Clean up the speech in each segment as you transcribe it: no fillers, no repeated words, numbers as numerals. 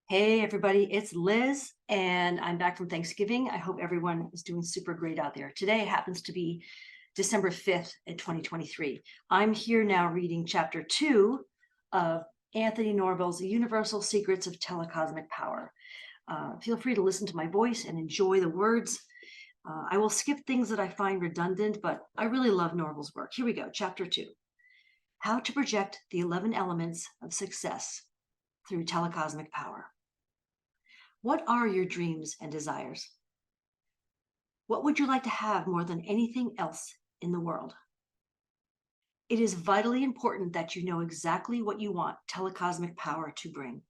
Hey, everybody, it's Liz, and I'm back from Thanksgiving. I hope everyone is doing super great out there. Today happens to be December 5th in 2023. I'm here now reading chapter 2 of Anthony Norvell's Universal Secrets of Telecosmic Power. Feel free to listen to my voice and enjoy the words. I will skip things that I find redundant, but I really love Norvell's work. Here we go, chapter 2. How to Project the 11 Elements of Success Through Telecosmic Power. What are your dreams and desires? What would you like to have more than anything else in the world? It is vitally important that you know exactly what you want telecosmic power to bring.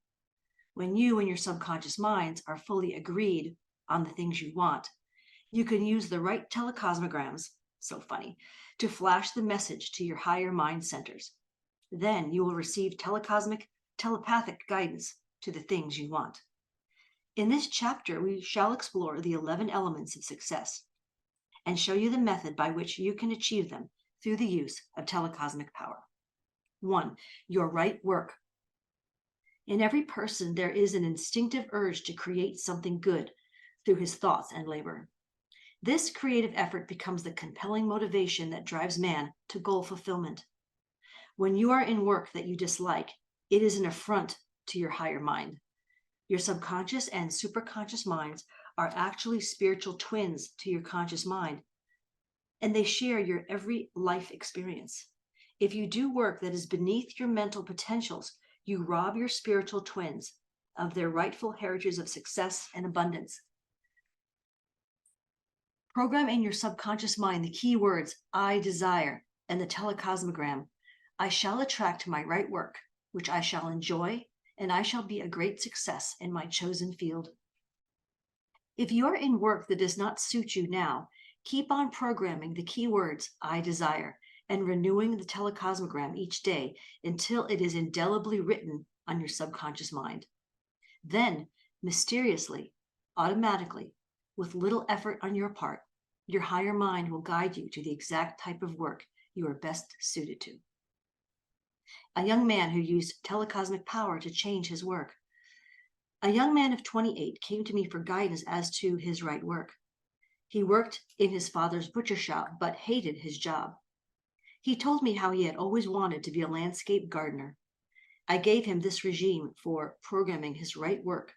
When you and your subconscious minds are fully agreed on the things you want, you can use the right telecosmograms, so funny, to flash the message to your higher mind centers. Then you will receive telepathic guidance to the things you want. In this chapter, we shall explore the 11 elements of success and show you the method by which you can achieve them through the use of telecosmic power. 1. Your right work. In every person, there is an instinctive urge to create something good through his thoughts and labor. This creative effort becomes the compelling motivation that drives man to goal fulfillment. When you are in work that you dislike, it is an affront to your higher mind. Your subconscious and superconscious minds are actually spiritual twins to your conscious mind, and they share your every life experience. If you do work that is beneath your mental potentials, you rob your spiritual twins of their rightful heritage of success and abundance. Program in your subconscious mind the key words, I desire, and the telecosmogram, I shall attract my right work, which I shall enjoy, and I shall be a great success in my chosen field. If you are in work that does not suit you now, keep on programming the keywords I desire and renewing the telecosmogram each day until it is indelibly written on your subconscious mind. Then, mysteriously, automatically, with little effort on your part, your higher mind will guide you to the exact type of work you are best suited to. A young man who used telecosmic power to change his work. A young man of 28 came to me for guidance as to his right work. He worked in his father's butcher shop, but hated his job. He told me how he had always wanted to be a landscape gardener. I gave him this regime for programming his right work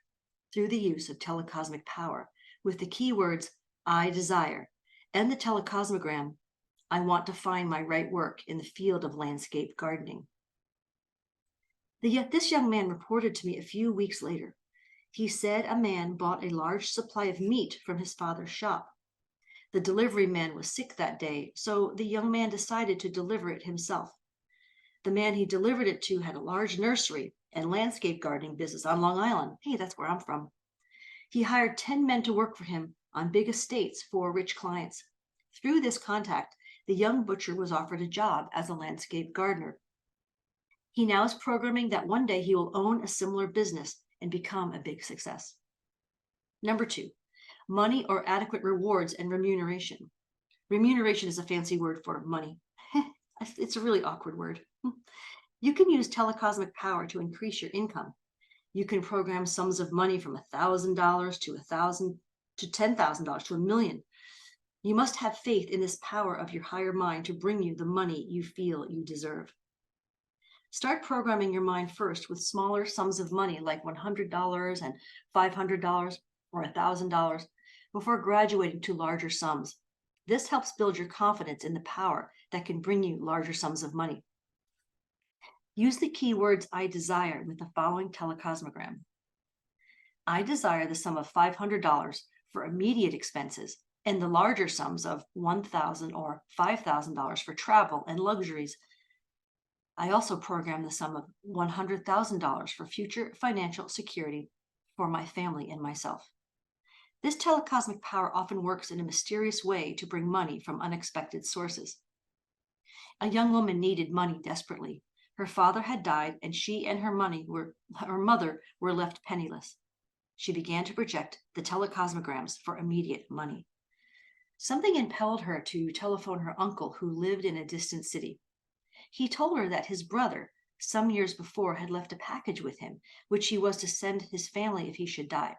through the use of telecosmic power with the keywords I desire and the telecosmogram, I want to find my right work in the field of landscape gardening. This young man reported to me a few weeks later. He said a man bought a large supply of meat from his father's shop. The delivery man was sick that day, so the young man decided to deliver it himself. The man he delivered it to had a large nursery and landscape gardening business on Long Island. Hey, that's where I'm from. He hired 10 men to work for him on big estates for rich clients. Through this contact, the young butcher was offered a job as a landscape gardener. He now is programming that one day he will own a similar business and become a big success. Number 2, money or adequate rewards and remuneration. Remuneration is a fancy word for money. It's a really awkward word. You can use telecosmic power to increase your income. You can program sums of money from $1,000 to $1,000 to $10,000 to $1 million. You must have faith in this power of your higher mind to bring you the money you feel you deserve. Start programming your mind first with smaller sums of money like $100 and $500 or $1,000 before graduating to larger sums. This helps build your confidence in the power that can bring you larger sums of money. Use the keywords I desire with the following telecosmogram. I desire the sum of $500 for immediate expenses and the larger sums of $1,000 or $5,000 for travel and luxuries. I also program the sum of $100,000 for future financial security for my family and myself. This telecosmic power often works in a mysterious way to bring money from unexpected sources. A young woman needed money desperately. Her father had died, and she and her mother were left penniless. She began to project the telecosmograms for immediate money. Something impelled her to telephone her uncle who lived in a distant city. He told her that his brother, some years before, had left a package with him, which he was to send his family if he should die.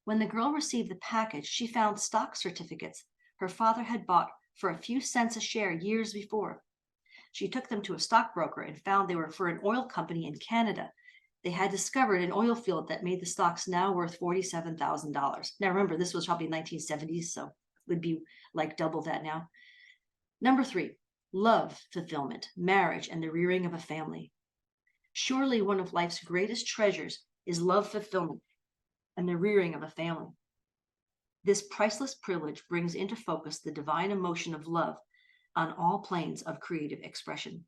When the girl received the package, she found stock certificates her father had bought for a few cents a share years before. She took them to a stockbroker and found they were for an oil company in Canada. They had discovered an oil field that made the stocks now worth $47,000. Now remember, this was probably 1970s, so it would be like double that now. Number 3, love, fulfillment, marriage, and the rearing of a family. Surely one of life's greatest treasures is love, fulfillment, and the rearing of a family. This priceless privilege brings into focus the divine emotion of love on all planes of creative expression.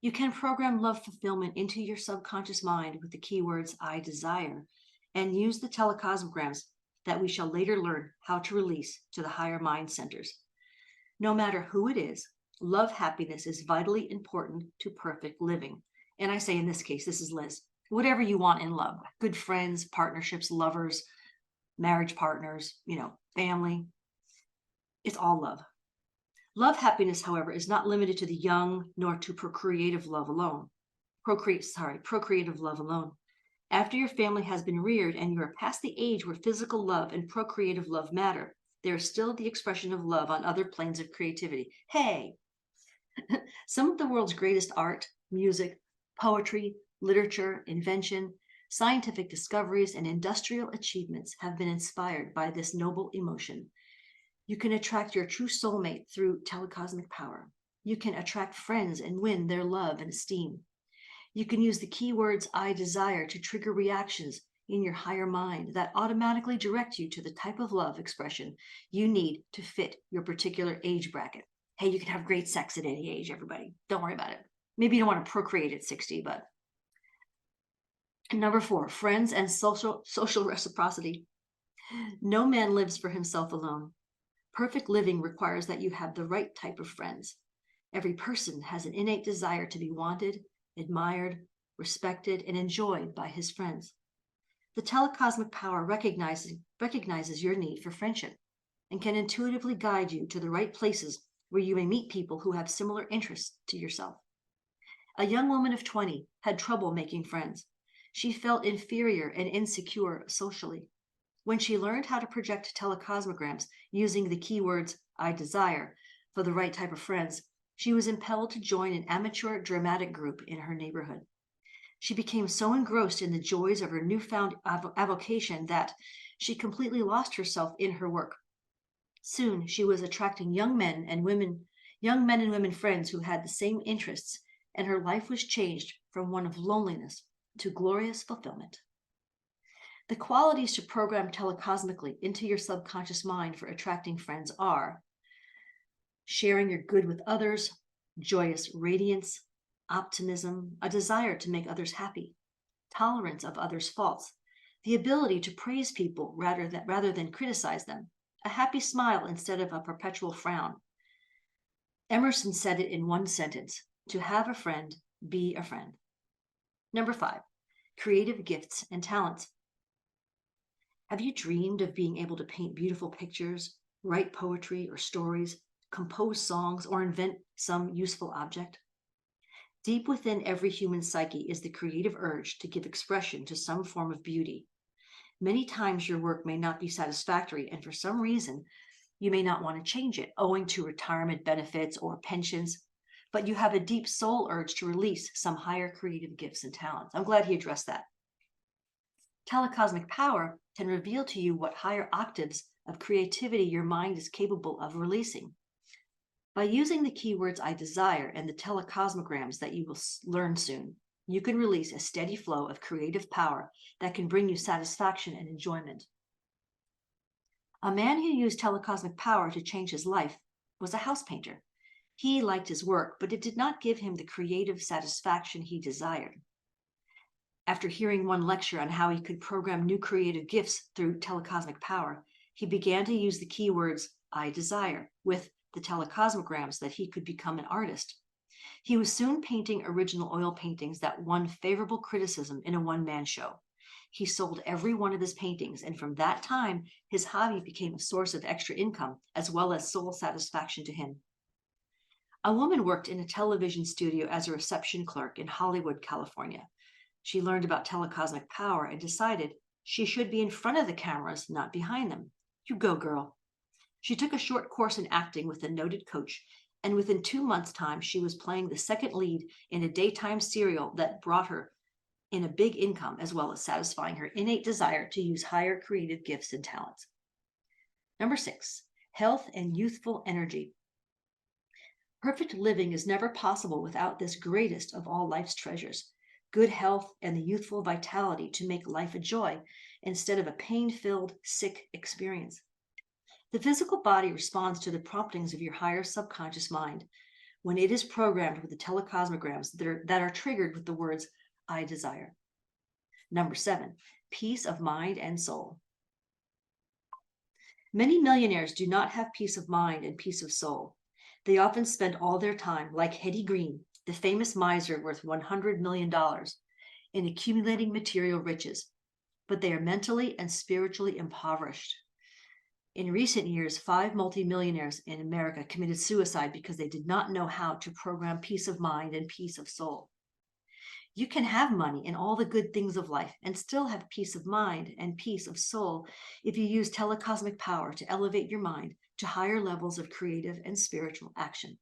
You can program love fulfillment into your subconscious mind with the keywords I desire and use the telecosmograms that we shall later learn how to release to the higher mind centers. No matter who it is, love happiness is vitally important to perfect living. And I say in this case, this is Liz, whatever you want in love, good friends, partnerships, lovers, marriage partners, family, it's all love. Love happiness, however, is not limited to the young nor to procreative love alone. Procreative love alone. After your family has been reared and you are past the age where physical love and procreative love matter, there is still the expression of love on other planes of creativity. Hey, some of the world's greatest art, music, poetry, literature, invention, scientific discoveries, and industrial achievements have been inspired by this noble emotion. You can attract your true soulmate through telecosmic power. You can attract friends and win their love and esteem. You can use the keywords I desire to trigger reactions in your higher mind that automatically direct you to the type of love expression you need to fit your particular age bracket. Hey, you can have great sex at any age, everybody. Don't worry about it. Maybe you don't want to procreate at 60, but. And number 4, friends and social reciprocity. No man lives for himself alone. Perfect living requires that you have the right type of friends. Every person has an innate desire to be wanted, admired, respected, and enjoyed by his friends. The telecosmic power recognizes your need for friendship and can intuitively guide you to the right places where you may meet people who have similar interests to yourself. A young woman of 20 had trouble making friends. She felt inferior and insecure socially. When she learned how to project telecosmograms using the keywords I desire for the right type of friends, she was impelled to join an amateur dramatic group in her neighborhood. She became so engrossed in the joys of her newfound avocation that she completely lost herself in her work. Soon she was attracting young men and women friends who had the same interests, and her life was changed from one of loneliness to glorious fulfillment. The qualities to program telecosmically into your subconscious mind for attracting friends are sharing your good with others, joyous radiance, optimism, a desire to make others happy, tolerance of others' faults, the ability to praise people rather than criticize them, a happy smile instead of a perpetual frown. Emerson said it in one sentence: to have a friend, be a friend. Number 5, creative gifts and talents. Have you dreamed of being able to paint beautiful pictures, write poetry or stories, compose songs, or invent some useful object? Deep within every human psyche is the creative urge to give expression to some form of beauty. Many times your work may not be satisfactory, and for some reason, you may not want to change it, owing to retirement benefits or pensions, but you have a deep soul urge to release some higher creative gifts and talents. I'm glad he addressed that. Telecosmic power can reveal to you what higher octaves of creativity your mind is capable of releasing. By using the keywords I desire and the telecosmograms that you will learn soon, you can release a steady flow of creative power that can bring you satisfaction and enjoyment. A man who used telecosmic power to change his life was a house painter. He liked his work, but it did not give him the creative satisfaction he desired. After hearing one lecture on how he could program new creative gifts through telecosmic power, he began to use the keywords I desire with the telecosmograms that he could become an artist. He was soon painting original oil paintings that won favorable criticism in a one-man show. He sold every one of his paintings, and from that time, his hobby became a source of extra income as well as soul satisfaction to him. A woman worked in a television studio as a reception clerk in Hollywood, California. She learned about telecosmic power and decided she should be in front of the cameras, not behind them. You go, girl. She took a short course in acting with a noted coach, and within 2 months' time, she was playing the second lead in a daytime serial that brought her in a big income, as well as satisfying her innate desire to use higher creative gifts and talents. Number 6, health and youthful energy. Perfect living is never possible without this greatest of all life's treasures, good health and the youthful vitality to make life a joy instead of a pain-filled, sick experience. The physical body responds to the promptings of your higher subconscious mind when it is programmed with the telecosmograms that are triggered with the words, I desire. Number 7, peace of mind and soul. Many millionaires do not have peace of mind and peace of soul. They often spend all their time, like Hetty Green, the famous miser worth $100 million, in accumulating material riches, but they are mentally and spiritually impoverished. In recent years, 5 multimillionaires in America committed suicide because they did not know how to program peace of mind and peace of soul. You can have money and all the good things of life and still have peace of mind and peace of soul if you use telecosmic power to elevate your mind to higher levels of creative and spiritual action.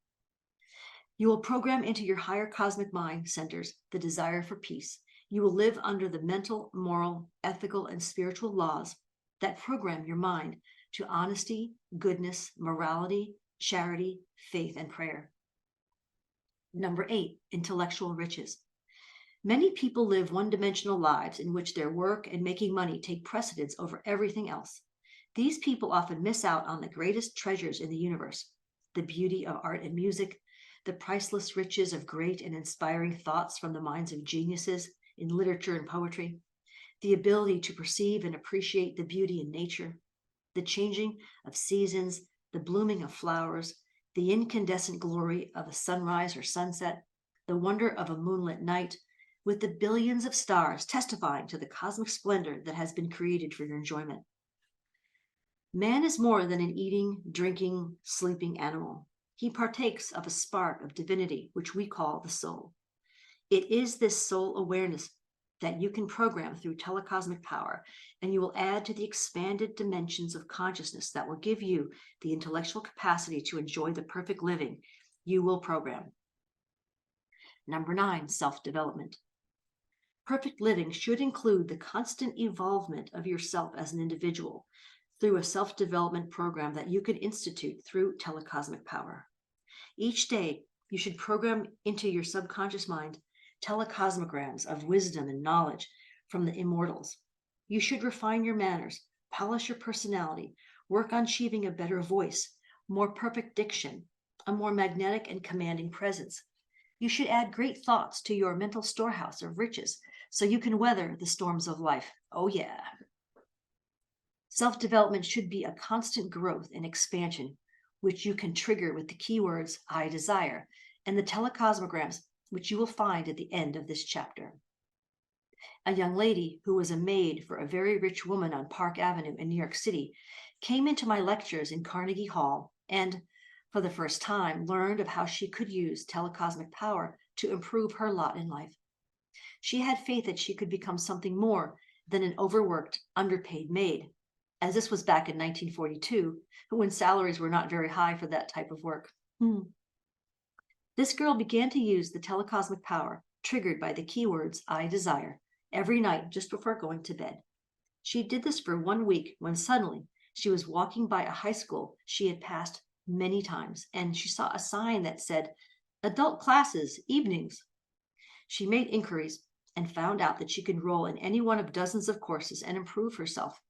You will program into your higher cosmic mind centers the desire for peace. You will live under the mental, moral, ethical, and spiritual laws that program your mind to honesty, goodness, morality, charity, faith, and prayer. Number 8, intellectual riches. Many people live one-dimensional lives in which their work and making money take precedence over everything else. These people often miss out on the greatest treasures in the universe, the beauty of art and music, the priceless riches of great and inspiring thoughts from the minds of geniuses in literature and poetry, the ability to perceive and appreciate the beauty in nature, the changing of seasons, the blooming of flowers, the incandescent glory of a sunrise or sunset, the wonder of a moonlit night, with the billions of stars testifying to the cosmic splendor that has been created for your enjoyment. Man is more than an eating, drinking, sleeping animal. He partakes of a spark of divinity, which we call the soul. It is this soul awareness that you can program through telecosmic power, and you will add to the expanded dimensions of consciousness that will give you the intellectual capacity to enjoy the perfect living you will program. Number 9, self-development. Perfect living should include the constant evolvement of yourself as an individual through a self-development program that you can institute through telecosmic power. Each day, you should program into your subconscious mind telecosmograms of wisdom and knowledge from the immortals. You should refine your manners, polish your personality, work on achieving a better voice, more perfect diction, a more magnetic and commanding presence. You should add great thoughts to your mental storehouse of riches so you can weather the storms of life. Oh yeah. Self-development should be a constant growth and expansion, which you can trigger with the keywords I desire and the telecosmograms, which you will find at the end of this chapter. A young lady who was a maid for a very rich woman on Park Avenue in New York City came into my lectures in Carnegie Hall and, for the first time, learned of how she could use telecosmic power to improve her lot in life. She had faith that she could become something more than an overworked, underpaid maid, as this was back in 1942, when salaries were not very high for that type of work. This girl began to use the telecosmic power triggered by the keywords I desire every night just before going to bed. She did this for 1 week when suddenly she was walking by a high school she had passed many times, and she saw a sign that said, Adult Classes, Evenings. She made inquiries and found out that she could enroll in any one of dozens of courses and improve herself.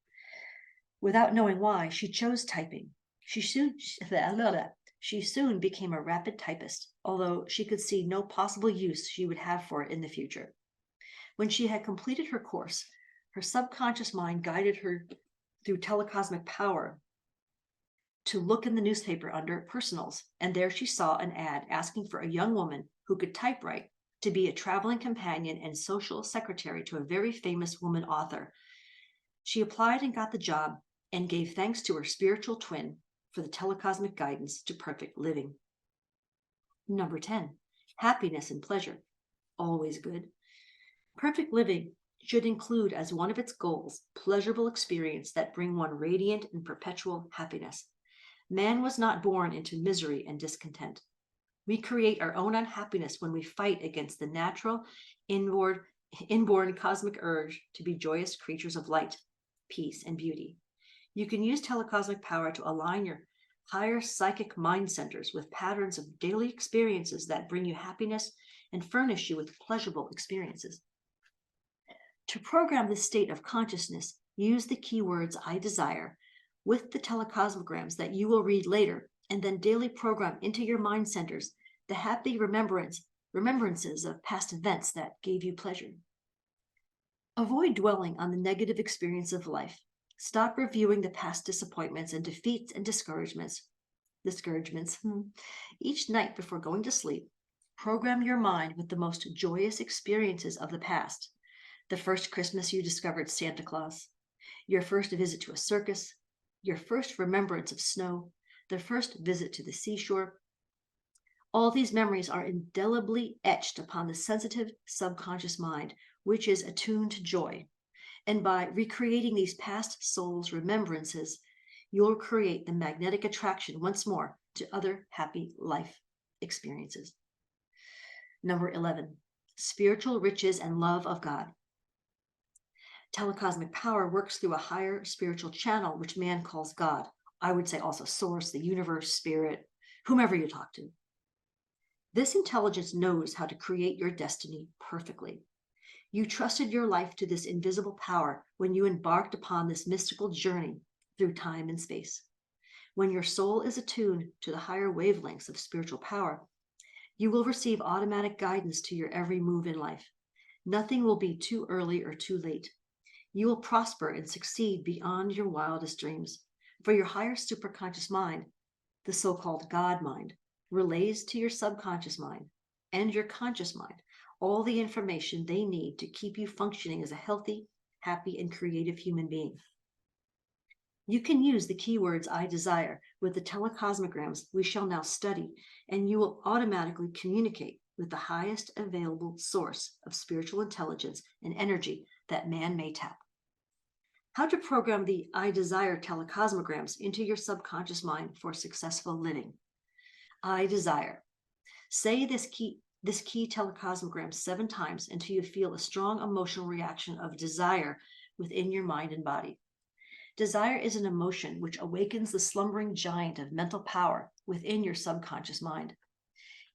Without knowing why, she chose typing. She soon became a rapid typist, although she could see no possible use she would have for it in the future. When she had completed her course, her subconscious mind guided her through telecosmic power to look in the newspaper under personals, and there she saw an ad asking for a young woman who could typewrite to be a traveling companion and social secretary to a very famous woman author. She applied and got the job and gave thanks to her spiritual twin for the telecosmic guidance to perfect living. Number 10, happiness and pleasure. Always good. Perfect living should include as one of its goals pleasurable experience that bring one radiant and perpetual happiness. Man was not born into misery and discontent. We create our own unhappiness when we fight against the natural, inborn cosmic urge to be joyous creatures of light, peace, and beauty. You can use telecosmic power to align your higher psychic mind centers with patterns of daily experiences that bring you happiness and furnish you with pleasurable experiences. To program this state of consciousness, use the keywords I desire with the telecosmograms that you will read later, and then daily program into your mind centers the happy remembrances of past events that gave you pleasure. Avoid dwelling on the negative experience of life. Stop reviewing the past disappointments and defeats and discouragements. Each night before going to sleep, program your mind with the most joyous experiences of the past. The first Christmas you discovered Santa Claus, your first visit to a circus, your first remembrance of snow, the first visit to the seashore. All these memories are indelibly etched upon the sensitive subconscious mind, which is attuned to joy. And by recreating these past souls' remembrances, you'll create the magnetic attraction once more to other happy life experiences. Number 11, spiritual riches and love of God. Telecosmic power works through a higher spiritual channel, which man calls God. I would say also source, the universe, spirit, whomever you talk to. This intelligence knows how to create your destiny perfectly. You trusted your life to this invisible power when you embarked upon this mystical journey through time and space. When your soul is attuned to the higher wavelengths of spiritual power, you will receive automatic guidance to your every move in life. Nothing will be too early or too late. You will prosper and succeed beyond your wildest dreams. For your higher superconscious mind, the so-called God mind, relays to your subconscious mind and your conscious mind all the information they need to keep you functioning as a healthy, happy, and creative human being. You can use the keywords I desire with the telecosmograms we shall now study, and you will automatically communicate with the highest available source of spiritual intelligence and energy that man may tap. How to program the I desire telecosmograms into your subconscious mind for successful living. I desire. Say this key telecosmogram 7 times until you feel a strong emotional reaction of desire within your mind and body. Desire is an emotion which awakens the slumbering giant of mental power within your subconscious mind.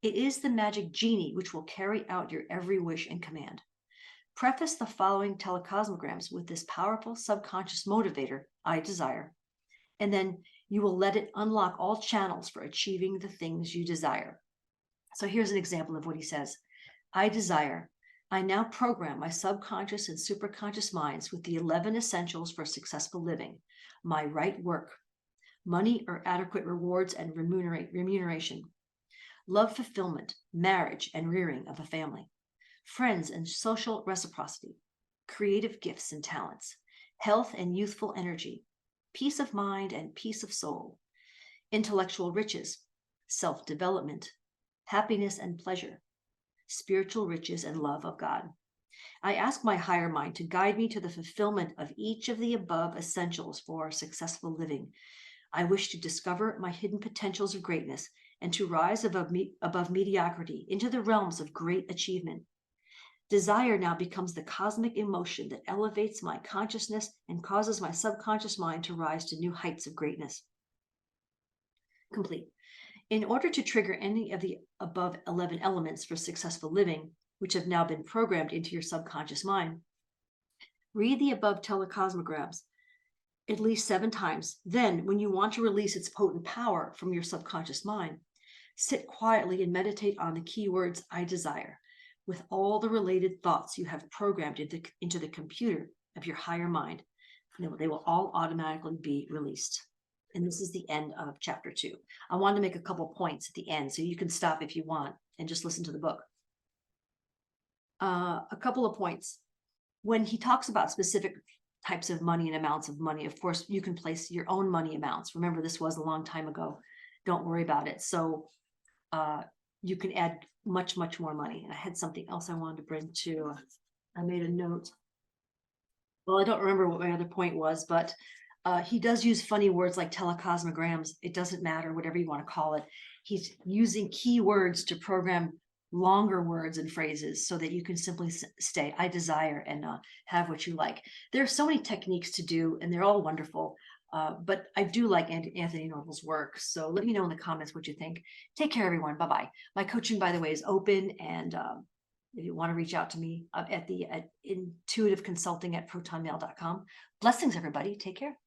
It is the magic genie which will carry out your every wish and command. Preface the following telecosmograms with this powerful subconscious motivator, I desire, and then you will let it unlock all channels for achieving the things you desire. So here's an example of what he says. I desire. I now program my subconscious and superconscious minds with the 11 essentials for successful living. My right work, money or adequate rewards and remuneration, love fulfillment, marriage and rearing of a family, friends and social reciprocity, creative gifts and talents, health and youthful energy, peace of mind and peace of soul, intellectual riches, self-development, happiness and pleasure, spiritual riches and love of God. I ask my higher mind to guide me to the fulfillment of each of the above essentials for successful living. I wish to discover my hidden potentials of greatness and to rise above mediocrity into the realms of great achievement. Desire now becomes the cosmic emotion that elevates my consciousness and causes my subconscious mind to rise to new heights of greatness. Complete. In order to trigger any of the above 11 elements for successful living, which have now been programmed into your subconscious mind, read the above telecosmograms at least 7 times. Then, when you want to release its potent power from your subconscious mind, sit quietly and meditate on the keywords I desire, with all the related thoughts you have programmed into the computer of your higher mind. They will all automatically be released. And this is the end of chapter 2. I wanted to make a couple points at the end, so you can stop if you want and just listen to the book. A couple of points. When he talks about specific types of money and amounts of money, of course, you can place your own money amounts. Remember, this was a long time ago. Don't worry about it. So you can add much, much more money. And I had something else I wanted to bring to, I made a note. Well, I don't remember what my other point was, but he does use funny words like telecosmograms. It doesn't matter, whatever you want to call it. He's using keywords to program longer words and phrases so that you can simply say, I desire, and have what you like. There are so many techniques to do, and they're all wonderful. But I do like Anthony Norvell's work. So let me know in the comments what you think. Take care, everyone. Bye-bye. My coaching, by the way, is open, and if you want to reach out to me at intuitiveconsulting@protonmail.com. Blessings, everybody. Take care.